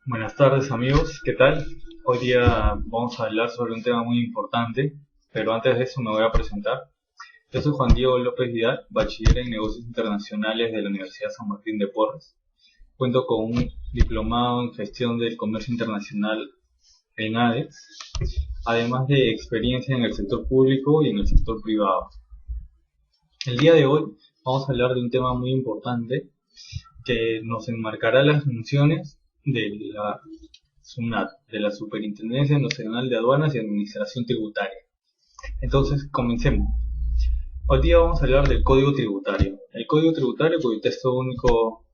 Buenas tardes amigos, ¿qué tal? Hoy día vamos a hablar sobre un tema muy importante, pero antes de eso me voy a presentar. Yo soy Juan Diego López Vidal, bachiller en negocios internacionales de la Universidad San Martín de Porres. Cuento con un diplomado en gestión del comercio internacional en ADEX, además de experiencia en el sector público y en el sector privado. El día de hoy vamos a hablar de un tema muy importante que nos enmarcará las funciones de la SUNAT, de la Superintendencia Nacional de Aduanas y Administración Tributaria. Entonces, comencemos. Hoy día vamos a hablar del Código Tributario. El Código Tributario, cuyo texto único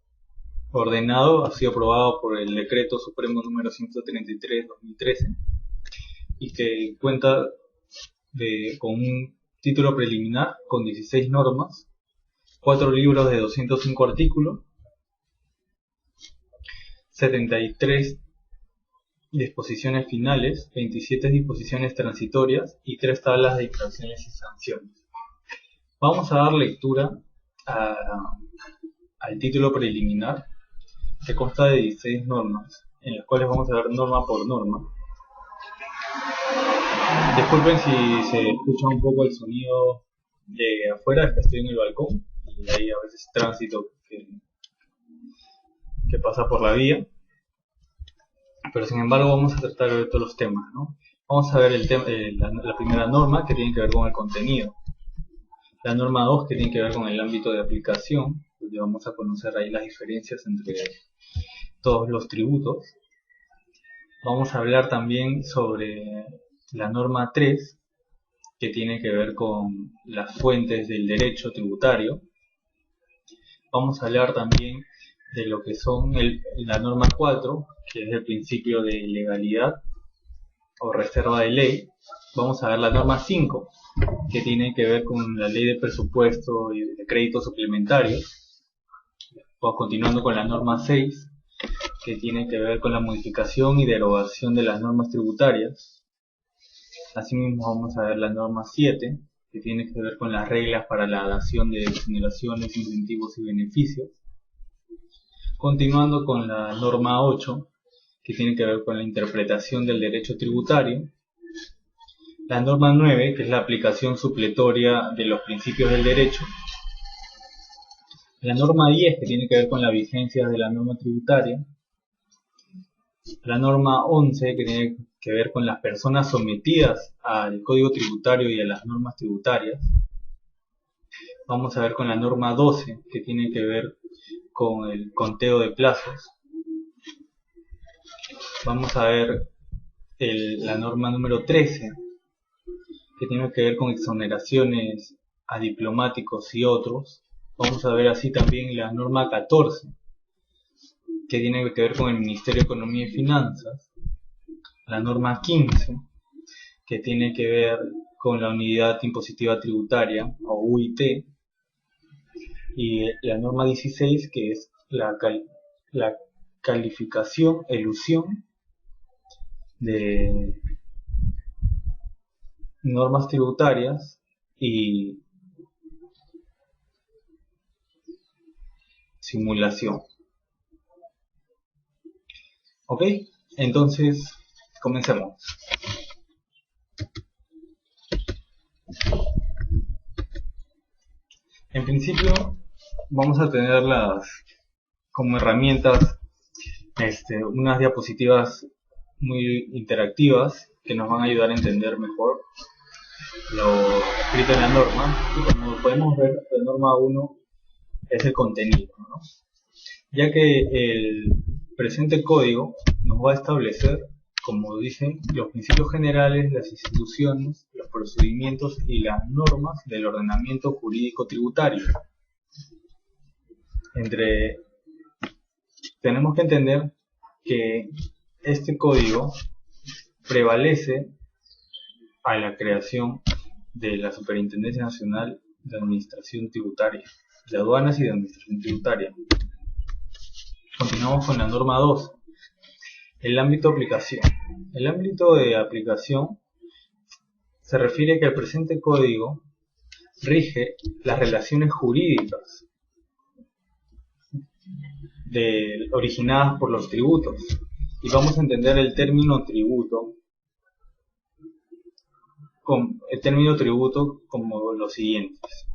ordenado ha sido aprobado por el Decreto Supremo número 133/2013 y que cuenta con un título preliminar con 16 normas, 4 libros de 205 artículos, 73 disposiciones finales, 27 disposiciones transitorias y 3 tablas de infracciones y sanciones. Vamos a dar lectura al título preliminar, que consta de 16 normas, en las cuales vamos a ver norma por norma. Disculpen si se escucha un poco el sonido de afuera, es que estoy en el balcón y hay a veces tránsito que pasa por la vía, pero sin embargo vamos a tratar de todos los temas, ¿no? Vamos a ver la primera norma, que tiene que ver con el contenido, la norma 2, que tiene que ver con el ámbito de aplicación, donde vamos a conocer ahí las diferencias entre todos los tributos. Vamos a hablar también sobre la norma 3, que tiene que ver con las fuentes del derecho tributario. Vamos a hablar también de lo que son la norma 4, que es el principio de legalidad o reserva de ley. Vamos a ver la norma 5, que tiene que ver con la ley de presupuesto y de créditos suplementarios. Vamos continuando con la norma 6, que tiene que ver con la modificación y derogación de las normas tributarias. Asimismo vamos a ver la norma 7, que tiene que ver con las reglas para la dación de exoneraciones, incentivos y beneficios. Continuando con la norma 8, que tiene que ver con la interpretación del derecho tributario. La norma 9, que es la aplicación supletoria de los principios del derecho. La norma 10, que tiene que ver con la vigencia de la norma tributaria. La norma 11, que tiene que ver con las personas sometidas al Código Tributario y a las normas tributarias. Vamos a ver con la norma 12, que tiene que ver con el conteo de plazos. Vamos a ver la norma número 13, que tiene que ver con exoneraciones a diplomáticos y otros. Vamos a ver así también la norma 14, que tiene que ver con el Ministerio de Economía y Finanzas. La norma 15, que tiene que ver con la Unidad Impositiva Tributaria, o UIT. Y la norma 16, que es la calificación, elusión de normas tributarias y simulación. ¿Ok? Entonces, comencemos. En principio, vamos a tener como herramientas unas diapositivas muy interactivas que nos van a ayudar a entender mejor lo escrito en la norma. Y como podemos ver, la norma 1 es el contenido, ¿no? Ya que el presente código nos va a establecer, como dicen, los principios generales, las instituciones, los procedimientos y las normas del ordenamiento jurídico tributario. Tenemos que entender que este código prevalece a la creación de la Superintendencia Nacional de Administración Tributaria, de Aduanas y de Administración Tributaria. Continuamos con la norma 2, el ámbito de aplicación. El ámbito de aplicación se refiere a que el presente código rige las relaciones jurídicas originadas por los tributos y vamos a entender el término tributo como los siguientes: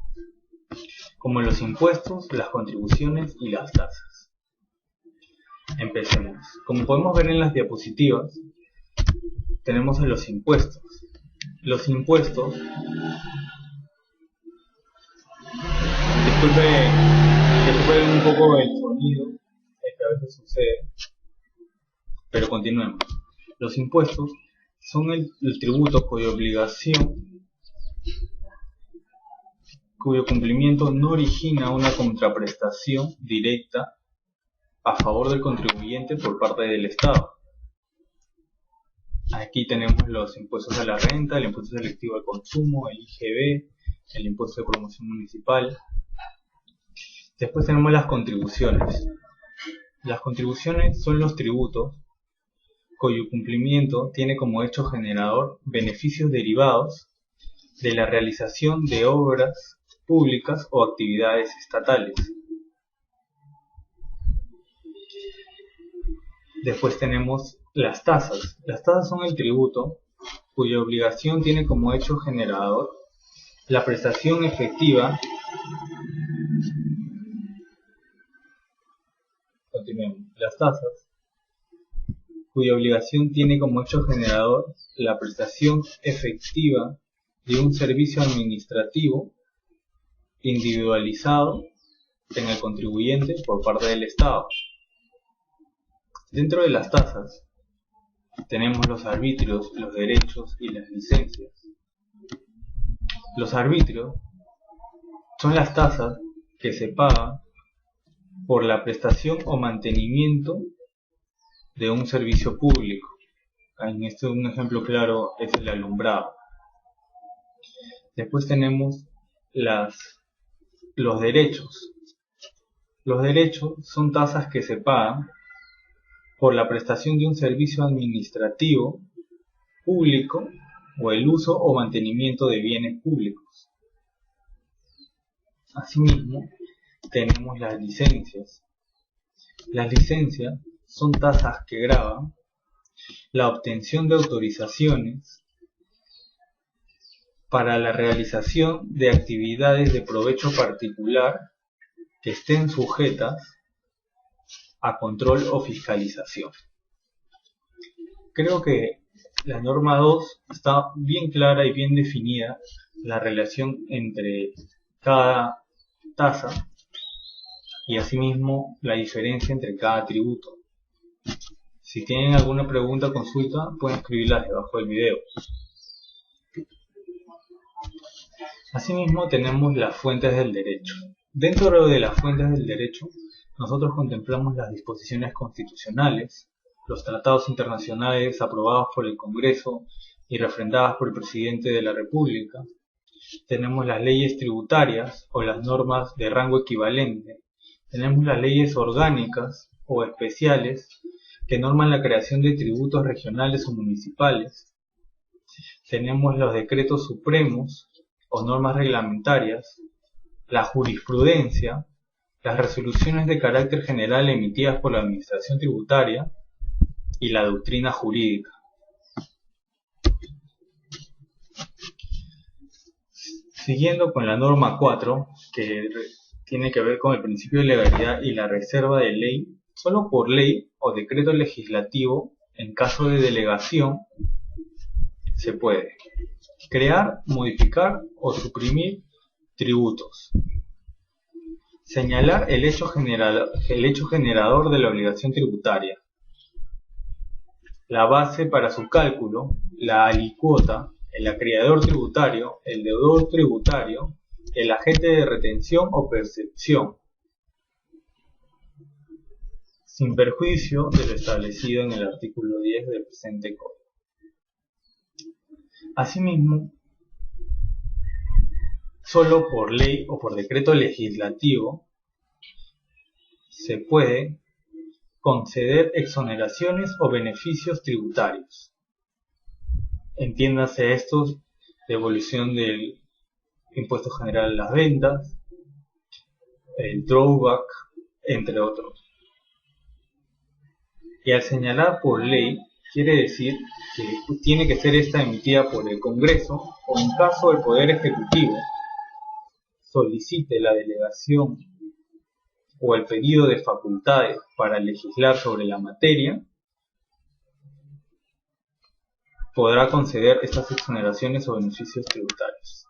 como los impuestos, las contribuciones y las tasas. Empecemos. Como podemos ver en las diapositivas, tenemos a los impuestos. Los impuestos, disculpen un poco el sonido, es que a veces sucede, pero continuemos. Los impuestos son el tributo cuyo cumplimiento no origina una contraprestación directa a favor del contribuyente por parte del Estado. Aquí tenemos los impuestos a la renta, el impuesto selectivo al consumo, el IGB, el impuesto de promoción municipal. Después tenemos las contribuciones. Las contribuciones son los tributos cuyo cumplimiento tiene como hecho generador beneficios derivados de la realización de obras públicas o actividades estatales. Después tenemos las tasas. Las tasas son el tributo cuya obligación tiene como hecho generador la prestación efectiva. Continuemos. Las tasas cuya obligación tiene como hecho generador la prestación efectiva de un servicio administrativo individualizado en el contribuyente por parte del Estado. Dentro de las tasas tenemos los arbitrios, los derechos y las licencias. Los arbitrios son las tasas que se pagan por la prestación o mantenimiento de un servicio público. En este un ejemplo claro es el alumbrado. Después tenemos los derechos. Los derechos son tasas que se pagan por la prestación de un servicio administrativo público o el uso o mantenimiento de bienes públicos. Asimismo, tenemos las licencias. Las licencias son tasas que gravan la obtención de autorizaciones para la realización de actividades de provecho particular que estén sujetas a control o fiscalización. Creo que la norma 2 está bien clara y bien definida la relación entre cada tasa y asimismo la diferencia entre cada tributo. Si tienen alguna pregunta o consulta, pueden escribirlas debajo del video. Asimismo tenemos las fuentes del derecho. Dentro de las fuentes del derecho, nosotros contemplamos las disposiciones constitucionales, los tratados internacionales aprobados por el Congreso y refrendadas por el Presidente de la República. Tenemos las leyes tributarias o las normas de rango equivalente. Tenemos las leyes orgánicas o especiales que norman la creación de tributos regionales o municipales. Tenemos los decretos supremos o normas reglamentarias, la jurisprudencia, las resoluciones de carácter general emitidas por la Administración Tributaria y la doctrina jurídica. Siguiendo con la norma 4, que tiene que ver con el principio de legalidad y la reserva de ley, solo por ley o decreto legislativo, en caso de delegación, se puede crear, modificar o suprimir tributos. Señalar el hecho generador de la obligación tributaria. La base para su cálculo, la alicuota, el acreedor tributario, el deudor tributario, el agente de retención o percepción, sin perjuicio de lo establecido en el artículo 10 del presente Código. Asimismo, solo por ley o por decreto legislativo se puede conceder exoneraciones o beneficios tributarios. Entiéndase estos: devolución del impuesto general a las ventas, el drawback, entre otros. Y al señalar por ley, quiere decir que tiene que ser esta emitida por el Congreso o en caso el Poder Ejecutivo solicite la delegación o el pedido de facultades para legislar sobre la materia, podrá conceder estas exoneraciones o beneficios tributarios.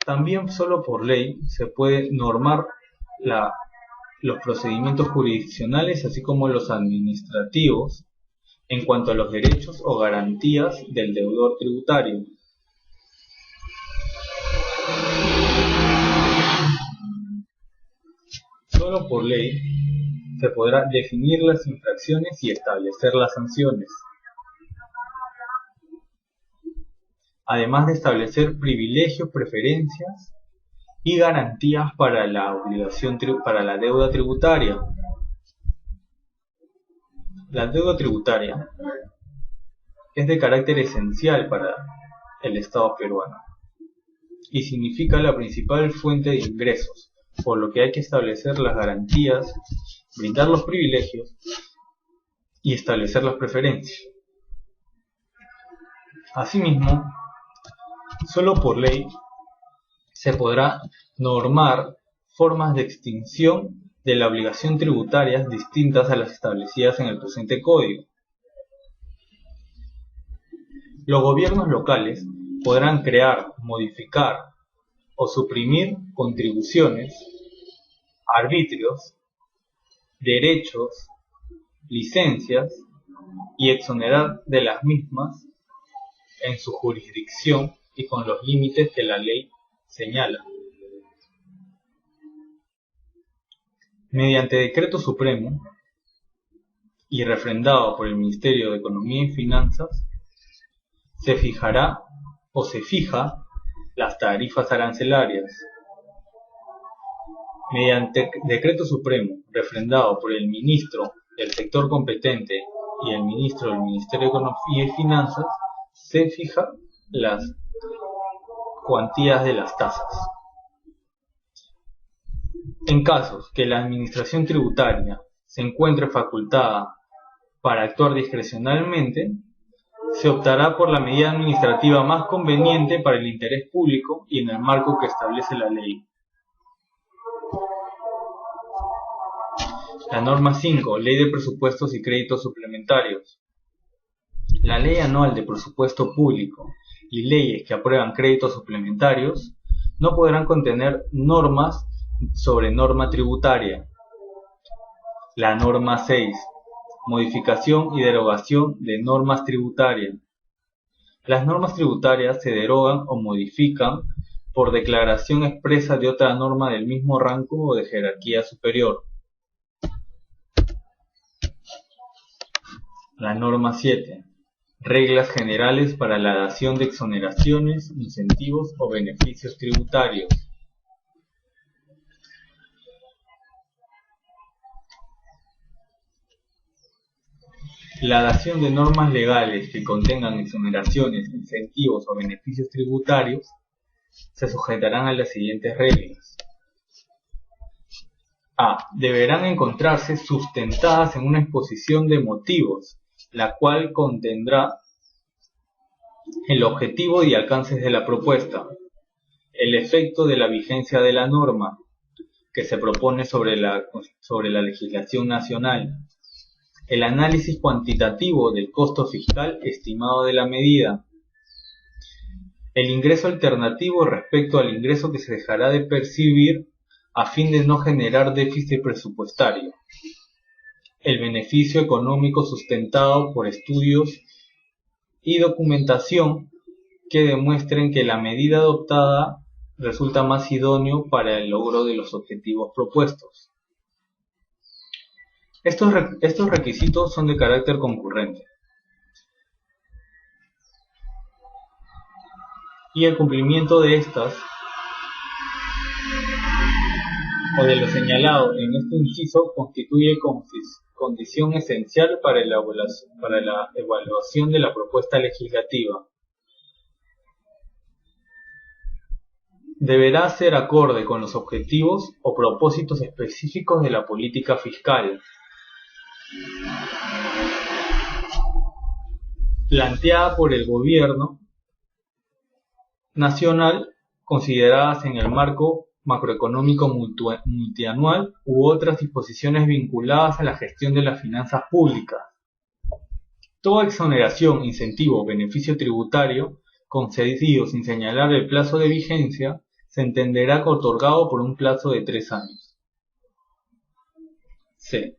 También solo por ley se puede normar los procedimientos jurisdiccionales así como los administrativos en cuanto a los derechos o garantías del deudor tributario. Solo por ley se podrá definir las infracciones y establecer las sanciones, además de establecer privilegios, preferencias y garantías para la deuda tributaria. La deuda tributaria es de carácter esencial para el Estado peruano y significa la principal fuente de ingresos, por lo que hay que establecer las garantías, brindar los privilegios y establecer las preferencias. Asimismo, solo por ley se podrá normar formas de extinción de la obligación tributaria distintas a las establecidas en el presente Código. Los gobiernos locales podrán crear, modificar o suprimir contribuciones, arbitrios, derechos, licencias y exonerar de las mismas en su jurisdicción y con los límites que la ley señala. Mediante decreto supremo y refrendado por el Ministerio de Economía y Finanzas, se fijará o se fija las tarifas arancelarias. Mediante decreto supremo refrendado por el ministro del sector competente y el ministro del Ministerio de Economía y Finanzas, se fija las cuantías de las tasas. En casos que la administración tributaria se encuentre facultada para actuar discrecionalmente, se optará por la medida administrativa más conveniente para el interés público y en el marco que establece la ley. La norma 5, Ley de Presupuestos y Créditos Suplementarios. La Ley Anual de Presupuesto Público y leyes que aprueban créditos suplementarios no podrán contener normas sobre norma tributaria. La norma 6, modificación y derogación de normas tributarias. Las normas tributarias se derogan o modifican por declaración expresa de otra norma del mismo rango o de jerarquía superior. La norma 7, reglas generales para la dación de exoneraciones, incentivos o beneficios tributarios. La dación de normas legales que contengan exoneraciones, incentivos o beneficios tributarios se sujetarán a las siguientes reglas. A. Deberán encontrarse sustentadas en una exposición de motivos, la cual contendrá el objetivo y alcances de la propuesta, el efecto de la vigencia de la norma que se propone sobre la legislación nacional, el análisis cuantitativo del costo fiscal estimado de la medida, el ingreso alternativo respecto al ingreso que se dejará de percibir a fin de no generar déficit presupuestario, el beneficio económico sustentado por estudios y documentación que demuestren que la medida adoptada resulta más idóneo para el logro de los objetivos propuestos. Estos requisitos son de carácter concurrente y el cumplimiento de estas o de lo señalado en este inciso constituye condición esencial para la evaluación de la propuesta legislativa. deberá ser acorde con los objetivos o propósitos específicos de la política fiscal planteada por el gobierno nacional, consideradas en el marco macroeconómico multianual u otras disposiciones vinculadas a la gestión de las finanzas públicas. Toda exoneración, incentivo o beneficio tributario concedido sin señalar el plazo de vigencia se entenderá otorgado por un plazo de 3 años. C.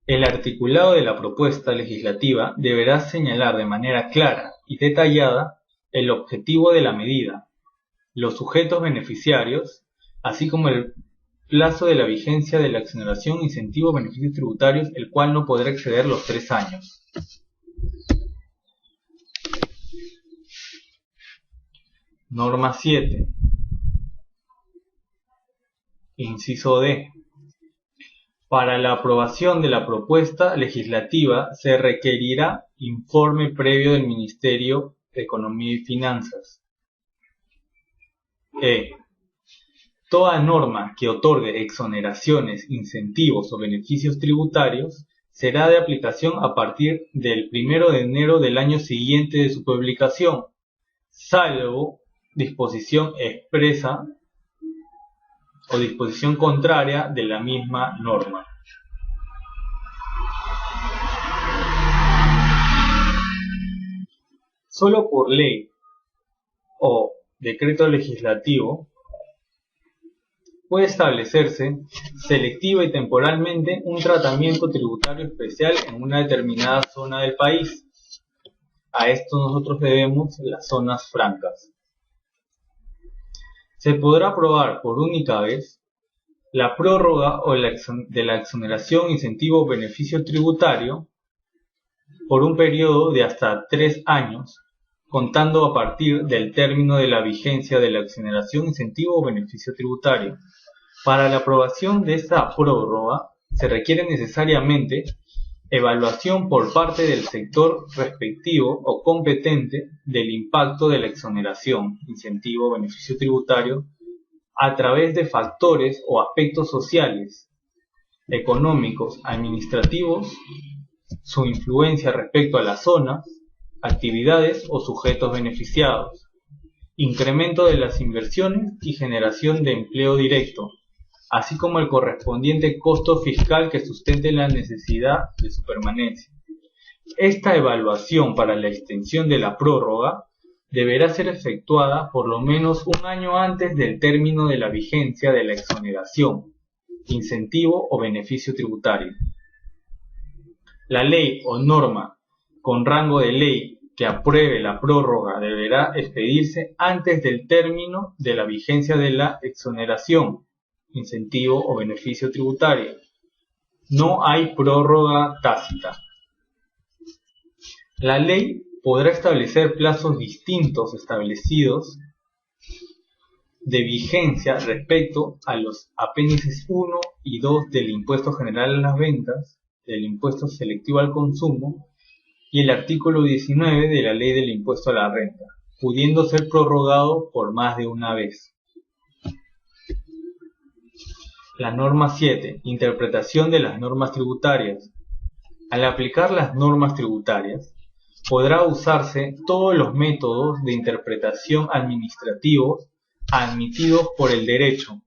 El articulado de la propuesta legislativa deberá señalar de manera clara y detallada el objetivo de la medida, los sujetos beneficiarios, así como el plazo de la vigencia de la exoneración, incentivo o beneficios tributarios, el cual no podrá exceder los 3 años. Norma 7. Inciso D. Para la aprobación de la propuesta legislativa se requerirá informe previo del Ministerio de Economía y Finanzas. E. Toda norma que otorgue exoneraciones, incentivos o beneficios tributarios será de aplicación a partir del 1 de enero del año siguiente de su publicación, salvo disposición expresa o disposición contraria de la misma norma. Solo por ley o decreto legislativo puede establecerse selectiva y temporalmente un tratamiento tributario especial en una determinada zona del país. A esto nosotros debemos las zonas francas. Se podrá aprobar por única vez la prórroga de la exoneración, incentivo o beneficio tributario por un periodo de hasta 3 años, contando a partir del término de la vigencia de la exoneración, incentivo o beneficio tributario. Para la aprobación de esta prórroga se requiere necesariamente evaluación por parte del sector respectivo o competente del impacto de la exoneración, incentivo o beneficio tributario a través de factores o aspectos sociales, económicos, administrativos, su influencia respecto a las zonas, actividades o sujetos beneficiados, incremento de las inversiones y generación de empleo directo, así como el correspondiente costo fiscal que sustente la necesidad de su permanencia. Esta evaluación para la extensión de la prórroga deberá ser efectuada por lo menos un año antes del término de la vigencia de la exoneración, incentivo o beneficio tributario. La ley o norma con rango de ley que apruebe la prórroga deberá expedirse antes del término de la vigencia de la exoneración, incentivo o beneficio tributario. No hay prórroga tácita. La ley podrá establecer plazos distintos establecidos de vigencia respecto a los apéndices 1 y 2 del Impuesto General a las Ventas, del Impuesto Selectivo al Consumo y el artículo 19 de la Ley del Impuesto a la Renta, pudiendo ser prorrogado por más de una vez. La norma 7. Interpretación de las normas tributarias. Al aplicar las normas tributarias, podrá usarse todos los métodos de interpretación administrativos admitidos por el derecho.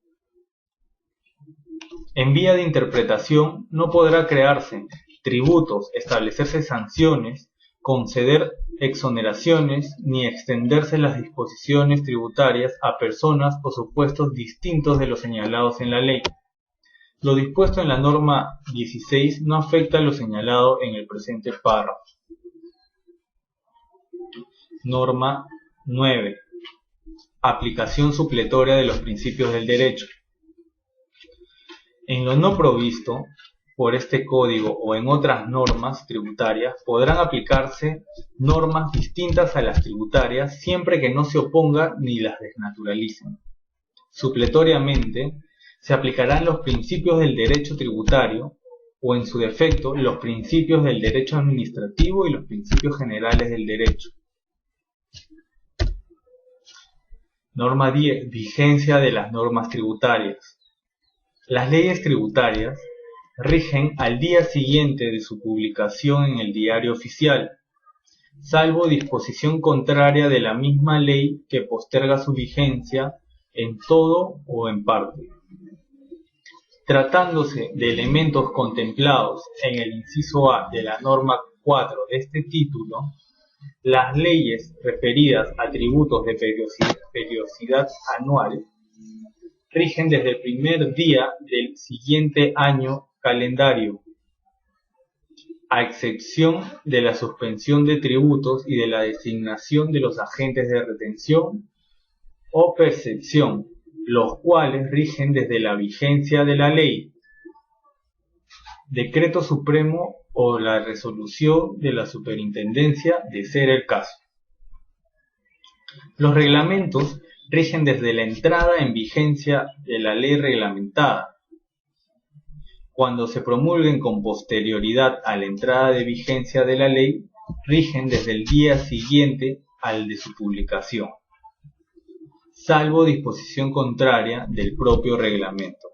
En vía de interpretación no podrá crearse tributos, establecerse sanciones, conceder exoneraciones ni extenderse las disposiciones tributarias a personas o supuestos distintos de los señalados en la ley. Lo dispuesto en la norma 16 no afecta a lo señalado en el presente párrafo. Norma 9. Aplicación supletoria de los principios del derecho. En lo no provisto por este código o en otras normas tributarias podrán aplicarse normas distintas a las tributarias siempre que no se opongan ni las desnaturalicen. Supletoriamente se aplicarán los principios del derecho tributario o en su defecto los principios del derecho administrativo y los principios generales del derecho. Norma 10. Vigencia de las normas tributarias. Las leyes tributarias rigen al día siguiente de su publicación en el Diario Oficial, salvo disposición contraria de la misma ley que posterga su vigencia en todo o en parte. Tratándose de elementos contemplados en el inciso A de la norma 4 de este título, las leyes referidas a tributos de periodicidad anual rigen desde el primer día del siguiente año calendario, a excepción de la suspensión de tributos y de la designación de los agentes de retención o percepción, los cuales rigen desde la vigencia de la ley, decreto supremo o la resolución de la superintendencia, de ser el caso. Los reglamentos rigen desde la entrada en vigencia de la ley reglamentada. Cuando se promulguen con posterioridad a la entrada de vigencia de la ley, rigen desde el día siguiente al de su publicación, salvo disposición contraria del propio reglamento.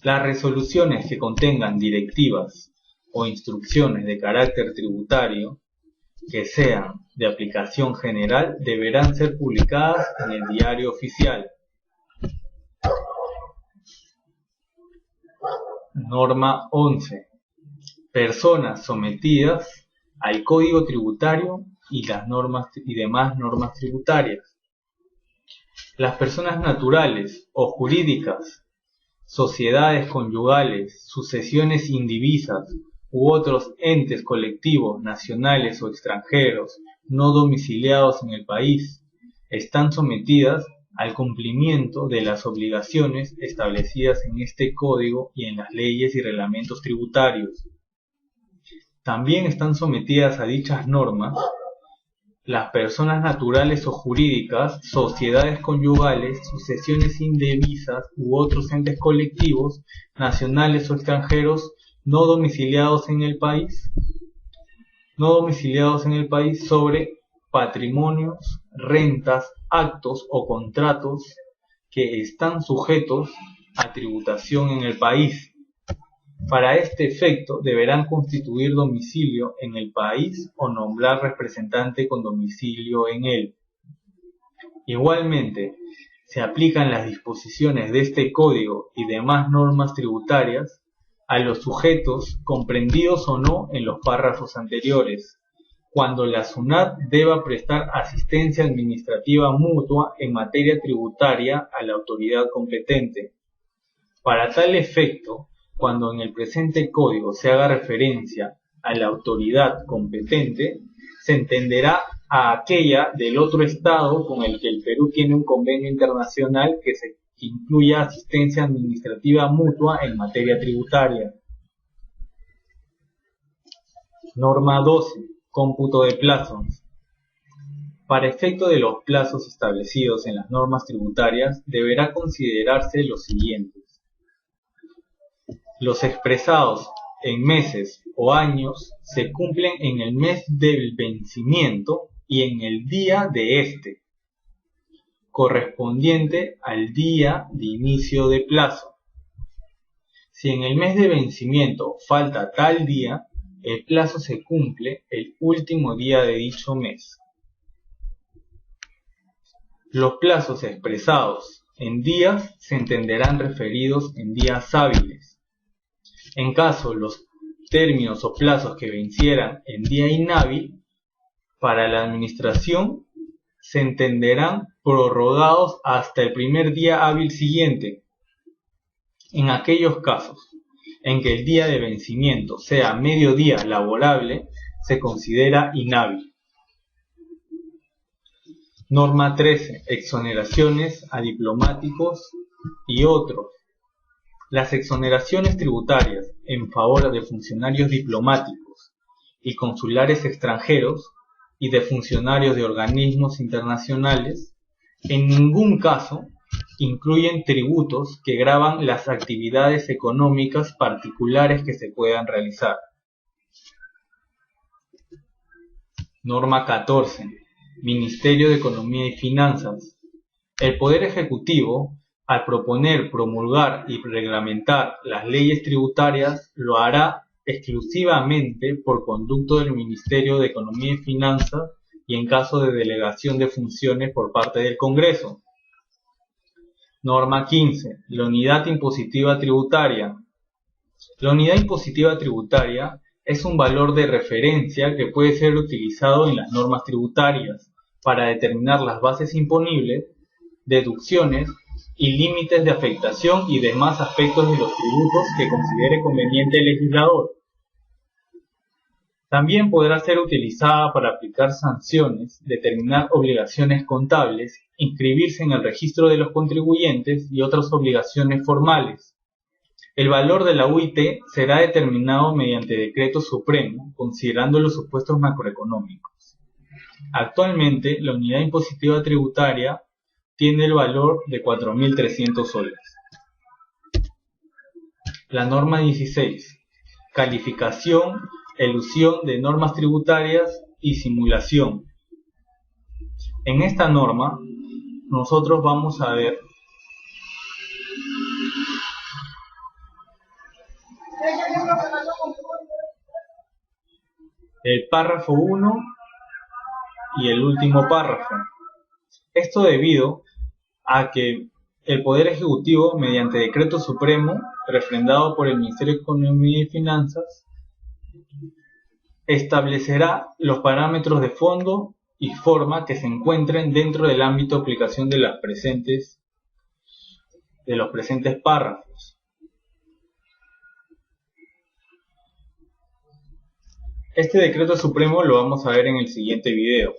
Las resoluciones que contengan directivas o instrucciones de carácter tributario que sean de aplicación general deberán ser publicadas en el Diario Oficial. Norma 11. Personas sometidas al Código Tributario y las normas y demás normas tributarias. Las personas naturales o jurídicas, sociedades conyugales, sucesiones indivisas u otros entes colectivos nacionales o extranjeros no domiciliados en el país están sometidas al cumplimiento de las obligaciones establecidas en este código y en las leyes y reglamentos tributarios. También están sometidas a dichas normas las personas naturales o jurídicas, sociedades conyugales, sucesiones indebisas u otros entes colectivos, nacionales o extranjeros, no domiciliados en el país sobre patrimonios, rentas, actos o contratos que están sujetos a tributación en el país. Para este efecto deberán constituir domicilio en el país o nombrar representante con domicilio en él. Igualmente, se aplican las disposiciones de este código y demás normas tributarias a los sujetos comprendidos o no en los párrafos anteriores, cuando la SUNAT deba prestar asistencia administrativa mutua en materia tributaria a la autoridad competente. Para tal efecto, cuando en el presente código se haga referencia a la autoridad competente, se entenderá a aquella del otro estado con el que el Perú tiene un convenio internacional que incluya asistencia administrativa mutua en materia tributaria. Norma 12. Cómputo de plazos. Para efecto de los plazos establecidos en las normas tributarias, deberá considerarse lo siguiente. Los expresados en meses o años se cumplen en el mes del vencimiento y en el día de este, correspondiente al día de inicio de plazo. Si en el mes de vencimiento falta tal día, el plazo se cumple el último día de dicho mes. Los plazos expresados en días se entenderán referidos en días hábiles. En caso los términos o plazos que vencieran en día inhábil, para la administración se entenderán prorrogados hasta el primer día hábil siguiente. En aquellos casos en que el día de vencimiento sea mediodía laborable, se considera inhábil. Norma 13. Exoneraciones a diplomáticos y otros. Las exoneraciones tributarias en favor de funcionarios diplomáticos y consulares extranjeros y de funcionarios de organismos internacionales en ningún caso incluyen tributos que gravan las actividades económicas particulares que se puedan realizar. Norma 14. Ministerio de Economía y Finanzas. El Poder Ejecutivo, al proponer, promulgar y reglamentar las leyes tributarias, lo hará exclusivamente por conducto del Ministerio de Economía y Finanzas y en caso de delegación de funciones por parte del Congreso. Norma 15. La unidad impositiva tributaria. La unidad impositiva tributaria es un valor de referencia que puede ser utilizado en las normas tributarias para determinar las bases imponibles, deducciones y límites de afectación y demás aspectos de los tributos que considere conveniente el legislador. También podrá ser utilizada para aplicar sanciones, determinar obligaciones contables, inscribirse en el registro de los contribuyentes y otras obligaciones formales. El valor de la UIT será determinado mediante decreto supremo, considerando los supuestos macroeconómicos. Actualmente, la unidad impositiva tributaria tiene el valor de 4.300 soles. La norma 16. Calificación, elusión de normas tributarias y simulación. En esta norma, nosotros vamos a ver el párrafo 1 y el último párrafo. Esto debido a que el Poder Ejecutivo, mediante decreto supremo, refrendado por el Ministerio de Economía y Finanzas, establecerá los parámetros de fondo y forma que se encuentren dentro del ámbito de aplicación de los presentes párrafos. Este decreto supremo lo vamos a ver en el siguiente video.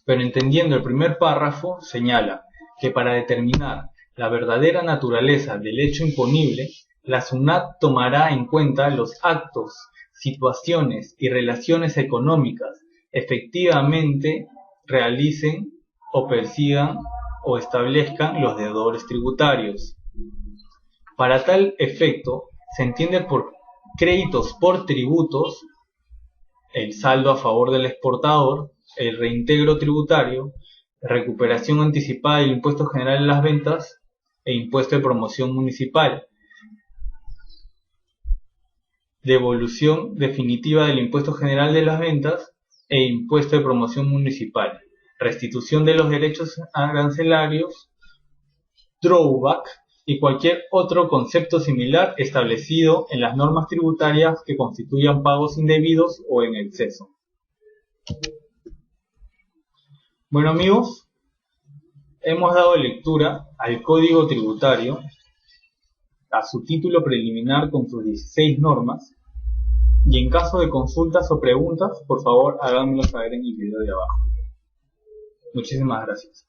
Pero entendiendo el primer párrafo, señala que para determinar la verdadera naturaleza del hecho imponible, la SUNAT tomará en cuenta los actos, situaciones y relaciones económicas efectivamente realicen o persigan o establezcan los deudores tributarios. Para tal efecto, se entiende por créditos por tributos el saldo a favor del exportador, el reintegro tributario, recuperación anticipada del impuesto general de las ventas e impuesto de promoción municipal, devolución definitiva del impuesto general de las ventas e impuesto de promoción municipal, restitución de los derechos arancelarios, drawback y cualquier otro concepto similar establecido en las normas tributarias que constituyan pagos indebidos o en exceso. Bueno amigos, hemos dado lectura al Código Tributario, a su título preliminar con sus 16 normas, y en caso de consultas o preguntas, por favor háganmelo saber en el video de abajo. Muchísimas gracias.